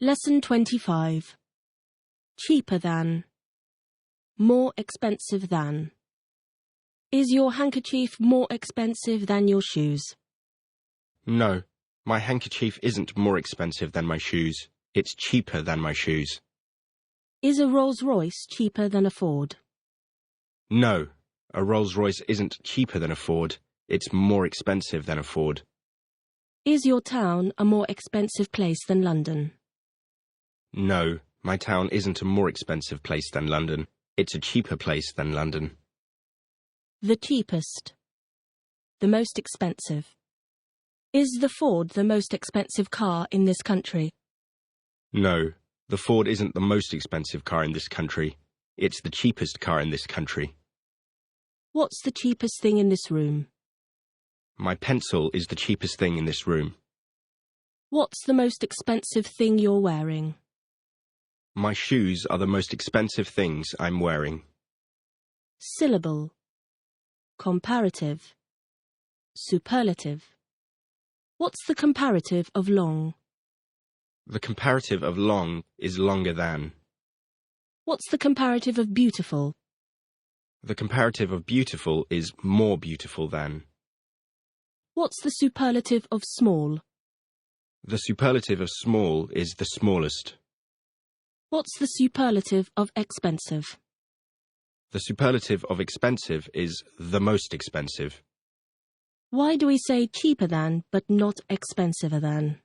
Lesson 25. Cheaper than. More expensive than. Is your handkerchief more expensive than your shoes? No, my handkerchief isn't more expensive than my shoes. It's cheaper than my shoes. Is a Rolls-Royce cheaper than a Ford? No, a Rolls-Royce isn't cheaper than a Ford. It's more expensive than a Ford. Is your town a more expensive place than London? No, my town isn't a more expensive place than London. It's a cheaper place than London. The cheapest. The most expensive. Is the Ford the most expensive car in this country? No, the Ford isn't the most expensive car in this country. It's the cheapest car in this country. What's the cheapest thing in this room? My pencil is the cheapest thing in this room. What's the most expensive thing you're wearing? My shoes are the most expensive things I'm wearing. Syllable. Comparative. Superlative. What's the comparative of long? The comparative of long is longer than. What's the comparative of beautiful? The comparative of beautiful is more beautiful than. What's the superlative of small? The superlative of small is the smallest. What's the superlative of expensive? The superlative of expensive is the most expensive. Why do we say cheaper than but not expensiver than?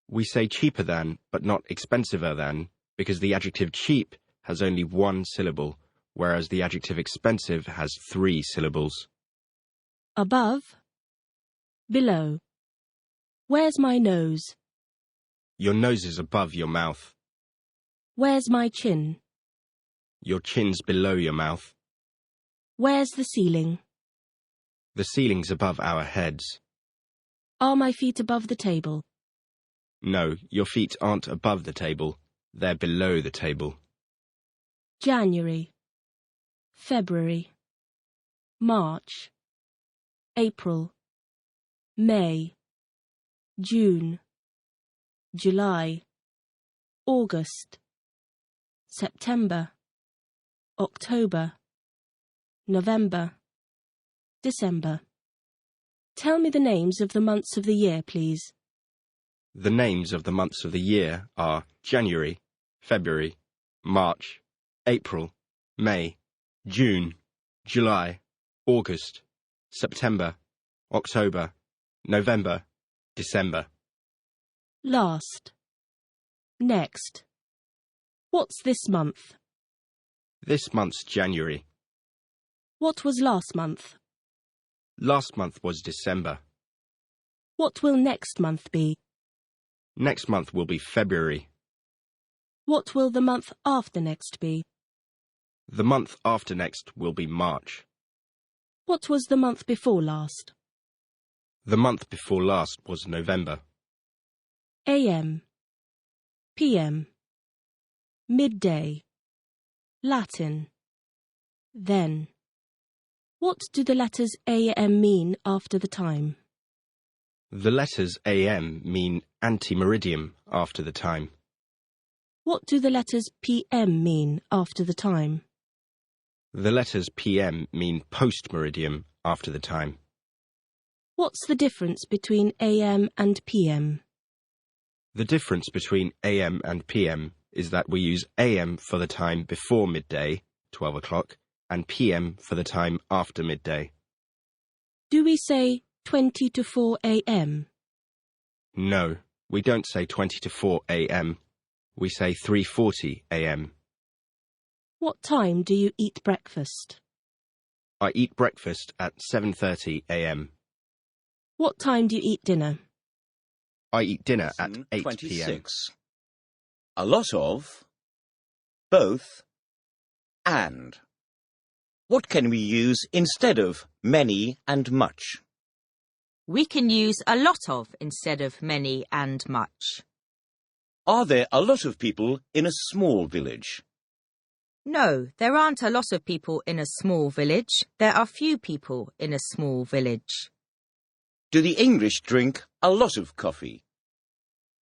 We say cheaper than but not expensiver than because the adjective cheap has only one syllable, whereas the adjective expensive has 3 syllables. Above. Below. Where's my nose? Your nose is above your mouth. Where's my chin? Your chin's below your mouth. Where's the ceiling? The ceiling's above our heads. Are my feet above the table? No, your feet aren't above the table. They're below the table. January. February. March. April. May. June. July. August. September. October. November. December. Tell me the names of the months of the year, please. The names of the months of the year are January, February, March, April, May, June, July, August, September, October, November, December. Last. Next. What's this month? This month's January. What was last month? Last month was December. What will next month be? Next month will be February. What will the month after next be? The month after next will be March. What was the month before last? The month before last was November. AM. PM. Midday. Latin. Then. What do the letters AM mean after the time? The letters AM mean ante-meridium after the time. What do the letters PM mean after the time? The letters PM mean post-meridium after the time. What's the difference between AM and PM? The difference between AM and PM is that we use AM for the time before midday, 12 o'clock, and PM for the time after midday. Do we say 20 to 4 AM? No, we don't say 20 to 4 AM. We say 3:40 AM. What time do you eat breakfast? I eat breakfast at 7:30 AM. What time do you eat dinner? I eat dinner at Lesson 8 PM. 26. A lot of, both, and. What can we use instead of many and much? We can use a lot of instead of many and much. Are there a lot of people in a small village? No, there aren't a lot of people in a small village. There are few people in a small village. Do the English drink a lot of coffee?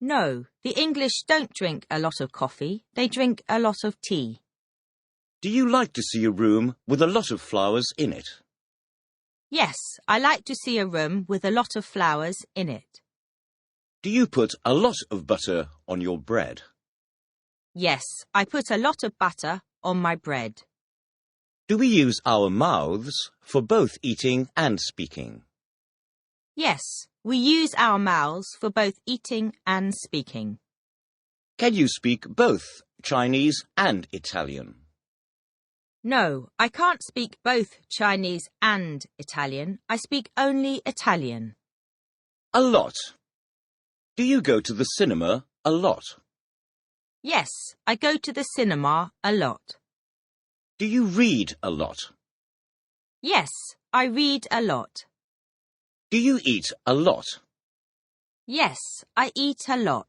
No, the English don't drink a lot of coffee, they drink a lot of tea. Do you like to see a room with a lot of flowers in it? Yes, I like to see a room with a lot of flowers in it. Do you put a lot of butter on your bread? Yes, I put a lot of butter on my bread. Do we use our mouths for both eating and speaking? Yes, we use our mouths for both eating and speaking. Can you speak both Chinese and Italian? No, I can't speak both Chinese and Italian. I speak only Italian. A lot. Do you go to the cinema a lot? Yes, I go to the cinema a lot. Do you read a lot? Yes, I read a lot. Do you eat a lot? Yes, I eat a lot.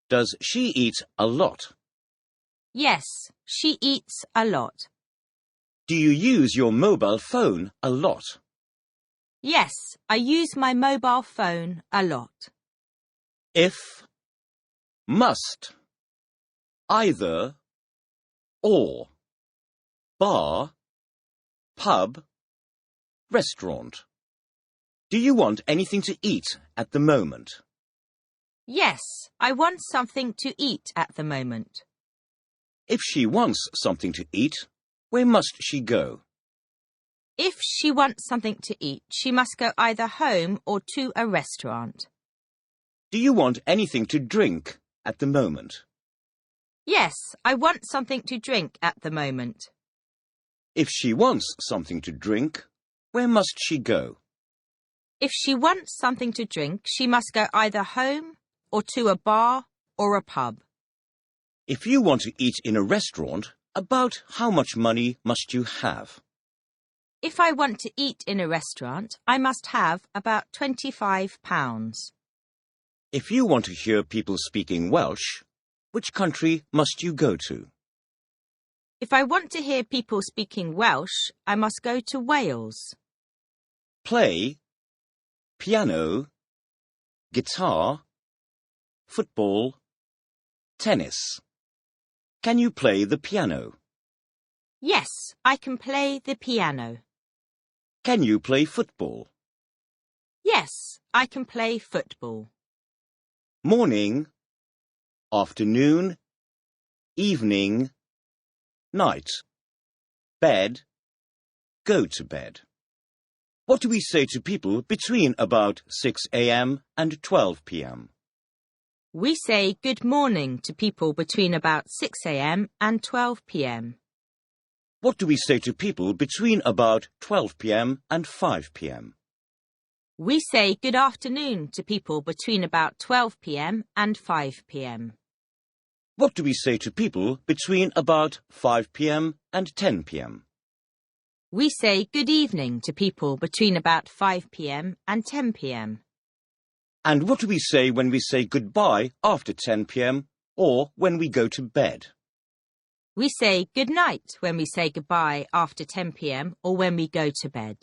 Does she eat a lot? Yes, she eats a lot. Do you use your mobile phone a lot? Yes, I use my mobile phone a lot. If, must, either, or, bar, pub, restaurant. Do you want anything to eat at the moment? Yes, I want something to eat at the moment. If she wants something to eat, where must she go? If she wants something to eat, she must go either home or to a restaurant. Do you want anything to drink at the moment? Yes, I want something to drink at the moment. If she wants something to drink, where must she go? If she wants something to drink, she must go either home or to a bar or a pub. If you want to eat in a restaurant, about how much money must you have? If I want to eat in a restaurant, I must have about £25. If you want to hear people speaking Welsh, which country must you go to? If I want to hear people speaking Welsh, I must go to Wales. Play, piano, guitar, football, tennis. Can you play the piano? Yes, I can play the piano. Can you play football? Yes, I can play football. Morning, afternoon, evening, night, bed, go to bed. What do we say to people between about 6 a.m. and 12 p.m.? We say good morning to people between about 6 a.m. and 12 p.m. What do we say to people between about 12 p.m. and 5 p.m.? We say good afternoon to people between about 12 p.m. and 5 p.m. What do we say to people between about 5 p.m. and 10 p.m.? We say good evening to people between about 5 p.m. and 10 p.m. And what do we say when we say goodbye after 10 p.m. or when we go to bed? We say good night when we say goodbye after 10 p.m. or when we go to bed.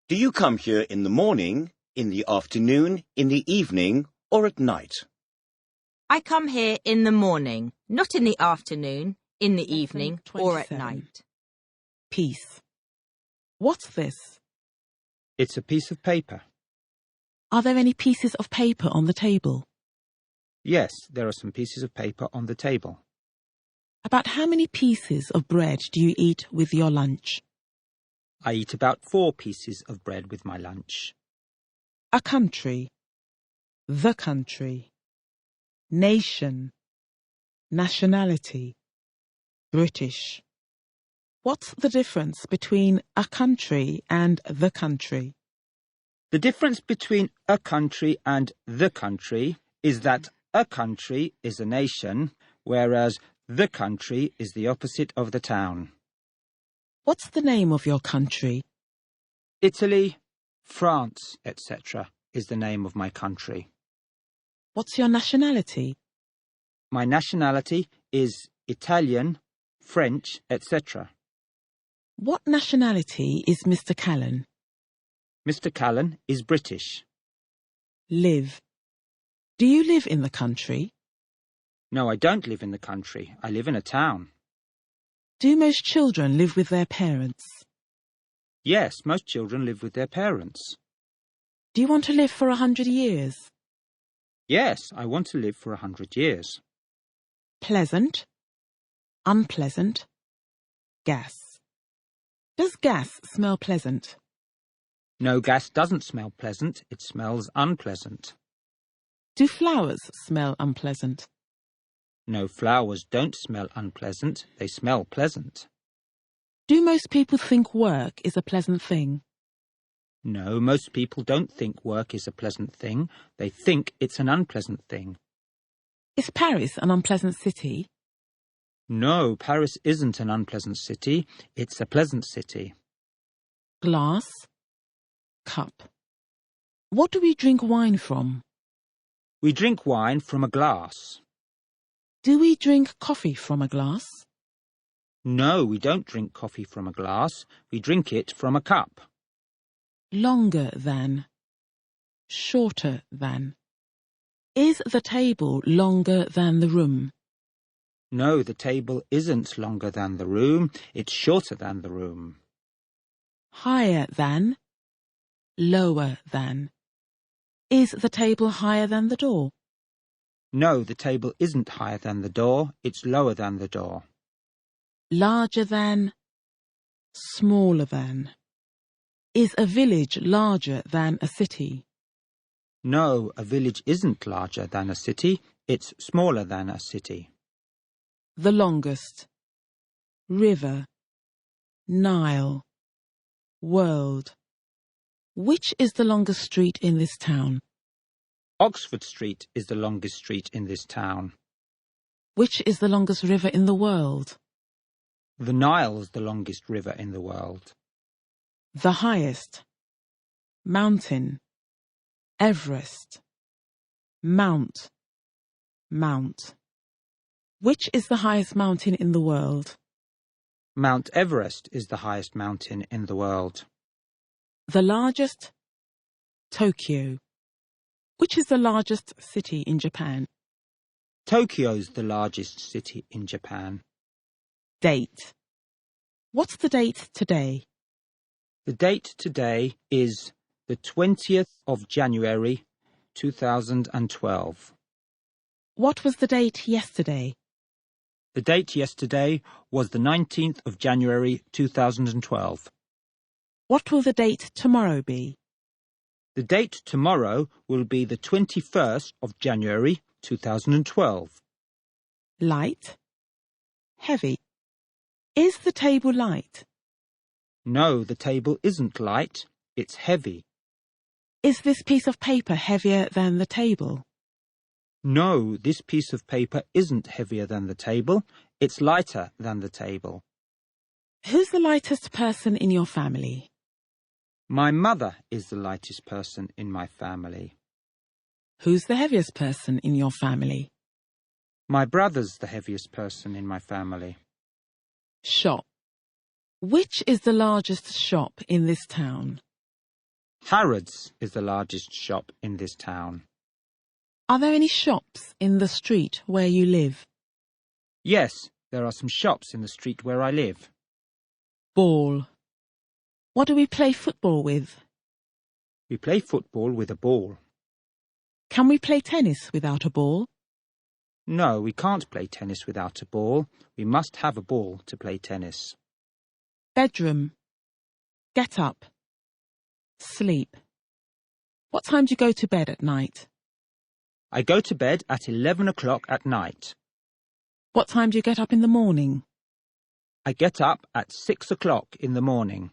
Do you come here in the morning, in the afternoon, in the evening, or at night? I come here in the morning, not in the afternoon, in the Lesson evening, or at 27. night. Piece. What's this? It's a piece of paper. Are there any pieces of paper on the table? Yes, there are some pieces of paper on the table. About how many pieces of bread do you eat with your lunch? I eat about 4 pieces of bread with my lunch. A country. The country. Nation. Nationality. British. What's the difference between a country and the country? The difference between a country and the country is that a country is a nation, whereas the country is the opposite of the town. What's the name of your country? Italy, France, etc. is the name of my country. What's your nationality? My nationality is Italian, French, etc. What nationality is Mr. Callan? Mr. Callan is British. Live. Do you live in the country? No, I don't live in the country. I live in a town. Do most children live with their parents? Yes, most children live with their parents. Do you want to live for 100 years? Yes, I want to live for 100 years. Pleasant, unpleasant, gas. Does gas smell pleasant? No, gas doesn't smell pleasant. It smells unpleasant. Do flowers smell unpleasant? No, flowers don't smell unpleasant. They smell pleasant. Do most people think work is a pleasant thing? No, most people don't think work is a pleasant thing. They think it's an unpleasant thing. Is Paris an unpleasant city? No, Paris isn't an unpleasant city. It's a pleasant city. Glass, cup. What do we drink wine from? We drink wine from a glass. Do we drink coffee from a glass? No, we don't drink coffee from a glass. We drink it from a cup. Longer than, shorter than. Is the table longer than the room? No, the table isn't longer than the room. It's shorter than the room. Higher than, lower than. Is the table higher than the door? No, the table isn't higher than the door. It's lower than the door. Larger than, smaller than. Is a village larger than a city? No, a village isn't larger than a city. It's smaller than a city. The longest. River. Nile. World. Which is the longest street in this town? Oxford Street is the longest street in this town. Which is the longest river in the world? The Nile's the longest river in the world. The highest. Mountain. Everest. Mount. Mount. Which is the highest mountain in the world? Mount Everest is the highest mountain in the world. The largest? Tokyo. Which is the largest city in Japan? Tokyo's the largest city in Japan. Date. What's the date today? The date today is the 20th of January, 2012. What was the date yesterday? The date yesterday was the 19th of January, 2012. What will the date tomorrow be? The date tomorrow will be the 21st of January, 2012. Light. Heavy. Is the table light? No, the table isn't light. It's heavy. Is this piece of paper heavier than the table? No, this piece of paper isn't heavier than the table. It's lighter than the table. Who's the lightest person in your family? My mother is the lightest person in my family. Who's the heaviest person in your family? My brother's the heaviest person in my family. Shop. Which is the largest shop in this town? Harrods is the largest shop in this town. Are there any shops in the street where you live? Yes, there are some shops in the street where I live. Ball. What do we play football with? We play football with a ball. Can we play tennis without a ball? No, we can't play tennis without a ball. We must have a ball to play tennis. Bedroom. Get up. Sleep. What time do you go to bed at night? I go to bed at 11 o'clock at night. What time do you get up in the morning? I get up at 6 o'clock in the morning.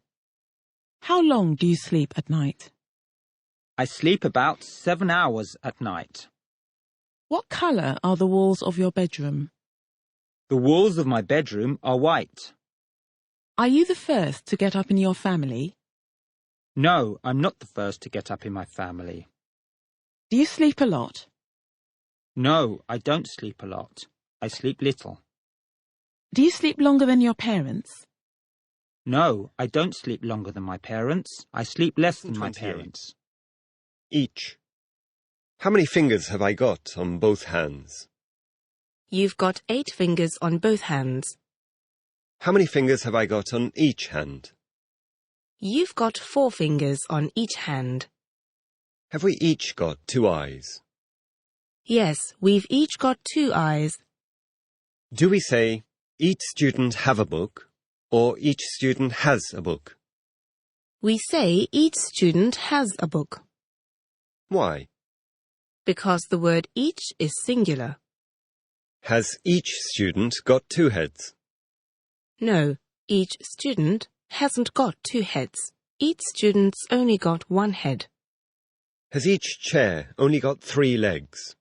How long do you sleep at night? I sleep about 7 hours at night. What colour are the walls of your bedroom? The walls of my bedroom are white. Are you the first to get up in your family? No, I'm not the first to get up in my family. Do you sleep a lot? No, I don't sleep a lot. I sleep little. Do you sleep longer than your parents? No, I don't sleep longer than my parents. I sleep less than my 28. parents. Each. How many fingers have I got on both hands? You've got 8 fingers on both hands. How many fingers have I got on each hand? You've got 4 fingers on each hand. Have we each got 2 eyes? Yes, we've each got 2 eyes. Do we say, each student have a book, or each student has a book? We say each student has a book, Why? because the word each is singular. Has each student got 2 heads? No, each student hasn't got 2 heads. Each student's only got 1 head. Has each chair only got 3 legs?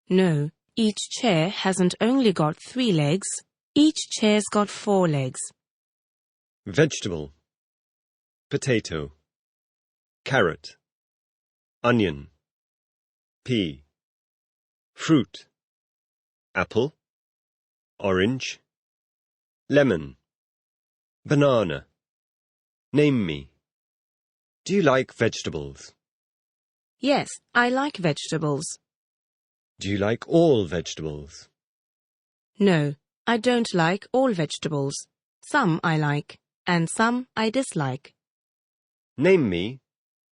No, each chair hasn't only got 3 legs. Each chair's got 4 legs. Vegetable, potato, carrot, onion, pea, fruit, apple, orange, lemon, banana. Name me. Do you like vegetables? Yes, I like vegetables. Do you like all vegetables? No, I don't like all vegetables. Some I like, and some I dislike. Name me,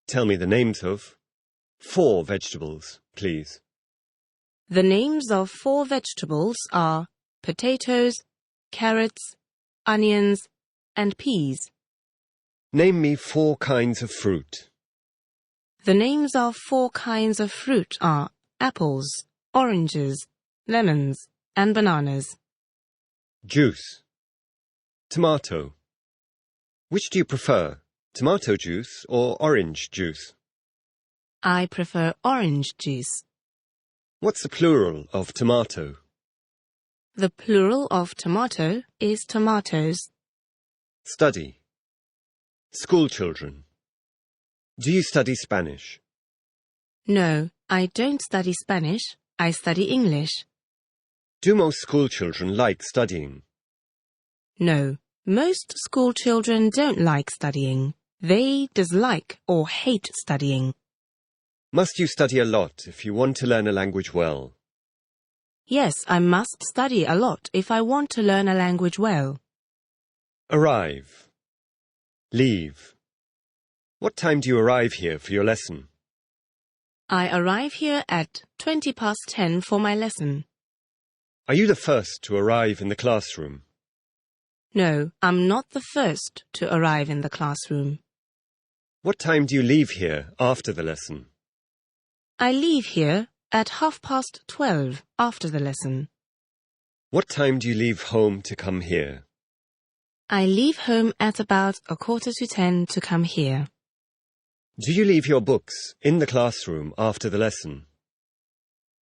tell me the names of, 4 vegetables, please. The names of 4 vegetables are potatoes, carrots, onions, and peas. Name me 4 kinds of fruit. The names of 4 kinds of fruit are apples, oranges, lemons, and bananas. Juice. Tomato. Which do you prefer, tomato juice or orange juice? I prefer orange juice. What's the plural of tomato? The plural of tomato is tomatoes. Study. School children. Do you study Spanish? No, I don't study Spanish. I study English. Do most school children like studying? No, most school children don't like studying. They dislike or hate studying. Must you study a lot if you want to learn a language well? Yes, I must study a lot if I want to learn a language well. Arrive. Leave. What time do you arrive here for your lesson? I arrive here at 10:20 for my lesson. Are you the first to arrive in the classroom? No, I'm not the first to arrive in the classroom. What time do you leave here after the lesson? I leave here at 12:30 after the lesson. What time do you leave home to come here? I leave home at about 9:45 to come here. Do you leave your books in the classroom after the lesson?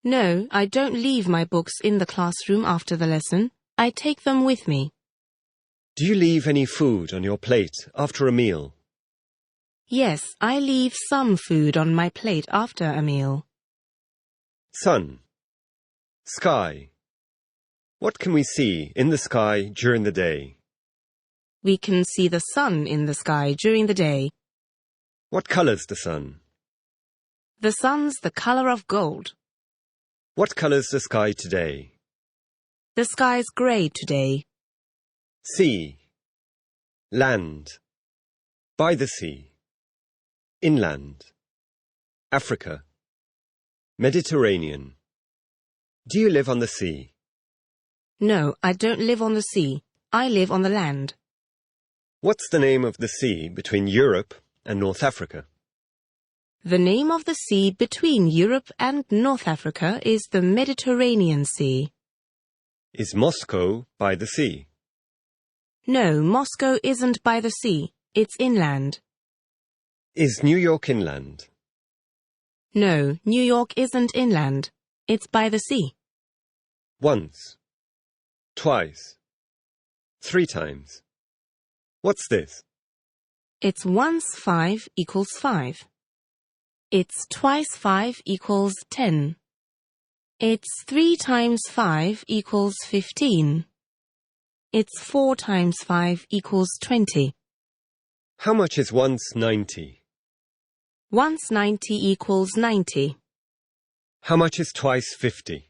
No, I don't leave my books in the classroom after the lesson. I take them with me. Do you leave any food on your plate after a meal? Yes, I leave some food on my plate after a meal. Sun. Sky. What can we see in the sky during the day? We can see the sun in the sky during the day. What color's the sun? The sun's the color of gold. What color's the sky today? The sky's grey today. Sea. Land. By the sea. Inland. Africa. Mediterranean. Do you live on the sea? No, I don't live on the sea. I live on the land. What's the name of the sea between Europe and North Africa? The name of the sea between Europe and North Africa is the Mediterranean Sea. Is Moscow by the sea? No, Moscow isn't by the sea. It's inland. Is New York inland? No, New York isn't inland. It's by the sea. Once. Twice. 3 times. What's this? It's once 5 equals 5. It's twice 5 equals 10. It's 3 times 5 equals 15. It's 4 times 5 equals 20. How much is once 90? Once 90 equals 90. How much is twice 50?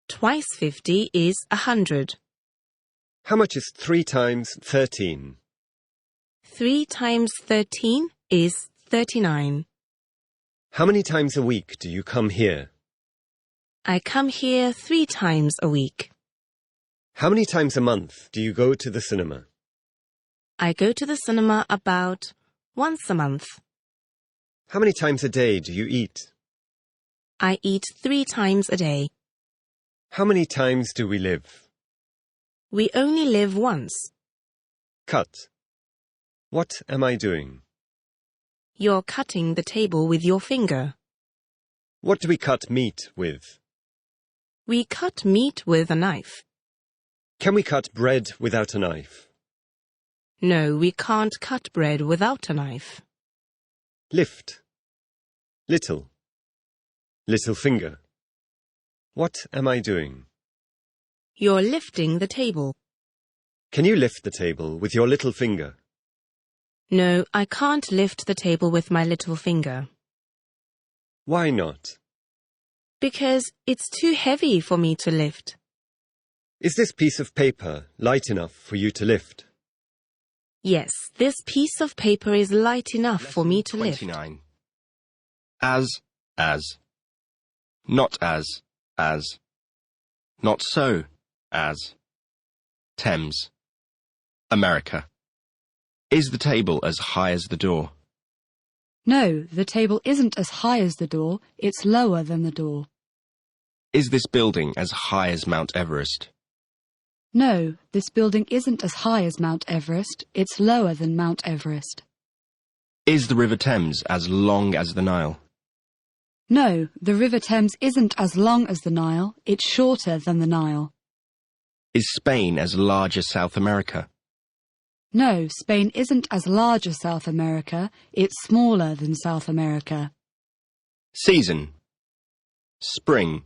Twice 50 is 100. How much is 3 times 13? 3 times 13 is 39. How many times a week do you come here? I come here 3 times a week. How many times a month do you go to the cinema? I go to the cinema about once a month. How many times a day do you eat? I eat 3 times a day. How many times do we live? We only live once. Cut. What am I doing? You're cutting the table with your finger. What do we cut meat with? We cut meat with a knife. Can we cut bread without a knife? No, we can't cut bread without a knife. Lift. Little. Little finger. What am I doing? You're lifting the table. Can you lift the table with your little finger? No, I can't lift the table with my little finger. Why not? Because it's too heavy for me to lift. Is this piece of paper light enough for you to lift? Yes, this piece of paper is light enough for me to lift. 29. As. Not as. Not so, as. Thames. America. Is the table as high as the door? No, the table isn't as high as the door, it's lower than the door. Is this building as high as Mount Everest? No, this building isn't as high as Mount Everest, it's lower than Mount Everest. Is the River Thames as long as the Nile? No, the River Thames isn't as long as the Nile, it's shorter than the Nile. Is Spain as large as South America? No, Spain isn't as large as South America, it's smaller than South America. Season. Spring.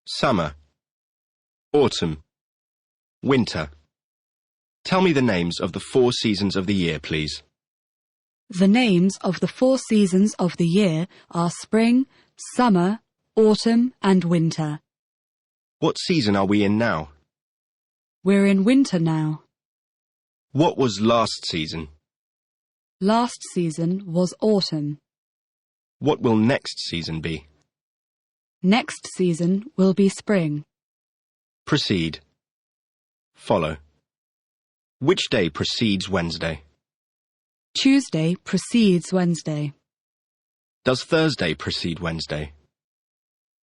Summer. Autumn. Winter. Tell me the names of the 4 seasons of the year, please. The names of the 4 seasons of the year are spring, summer, autumn and winter. What season are we in now? We're in winter now. What was last season? Last season was autumn. What will next season be? Next season will be spring. Proceed. Follow. Which day precedes Wednesday? Tuesday precedes Wednesday. Does Thursday precede Wednesday?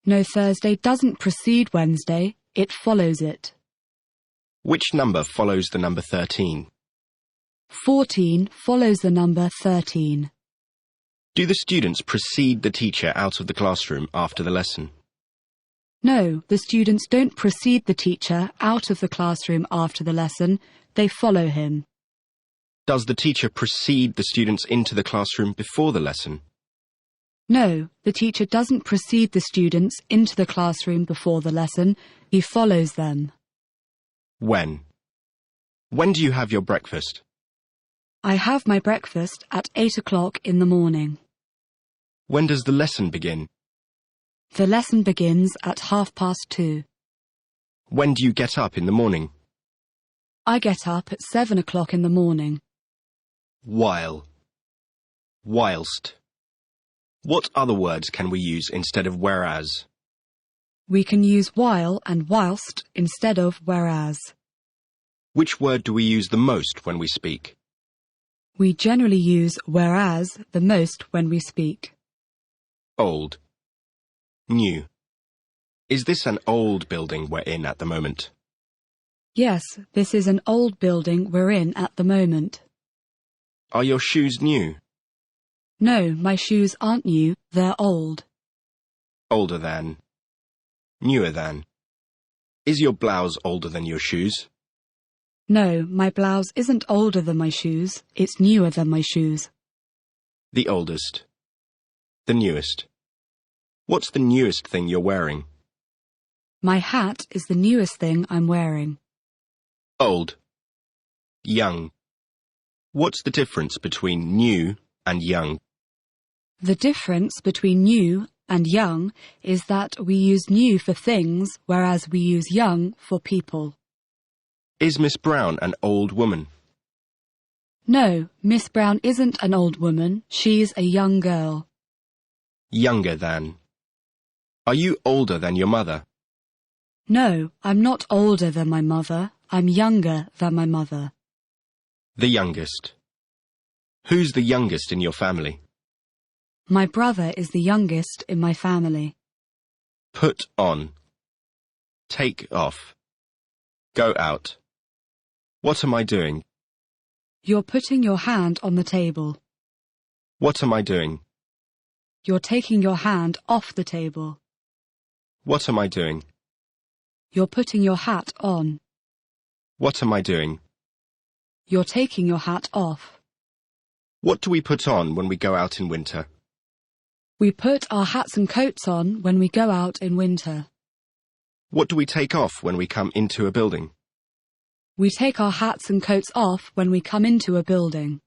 No, Thursday doesn't precede Wednesday, it follows it. Which number follows the number 13? 14 follows the number 13. Do the students precede the teacher out of the classroom after the lesson? No, the students don't precede the teacher out of the classroom after the lesson, they follow him. Does the teacher precede the students into the classroom before the lesson? No, the teacher doesn't precede the students into the classroom before the lesson, he follows them. When? When do you have your breakfast? I have my breakfast at 8 o'clock in the morning. When does the lesson begin? The lesson begins at 2:30. When do you get up in the morning? I get up at 7 o'clock in the morning. While. Whilst. What other words can we use instead of whereas? We can use while and whilst instead of whereas. Which word do we use the most when we speak? We generally use whereas the most when we speak. Old. New. Is this an old building we're in at the moment? Yes, this is an old building we're in at the moment. Are your shoes new? No, my shoes aren't new, they're old. Older than. Newer than. Is your blouse older than your shoes? No, my blouse isn't older than my shoes, it's newer than my shoes. The oldest. The newest. What's the newest thing you're wearing? My hat is the newest thing I'm wearing. Old. Young. What's the difference between new and young? The difference between new and young is that we use new for things, whereas we use young for people. Is Miss Brown an old woman? No, Miss Brown isn't an old woman. She's a young girl. Younger than. Are you older than your mother? No, I'm not older than my mother. I'm younger than my mother. The youngest. Who's the youngest in your family? My brother is the youngest in my family. Put on. Take off. Go out. What am I doing? You're putting your hand on the table. What am I doing? You're taking your hand off the table. What am I doing? You're putting your hat on. What am I doing? You're taking your hat off. What do we put on when we go out in winter? We put our hats and coats on when we go out in winter. What do we take off when we come into a building? We take our hats and coats off when we come into a building.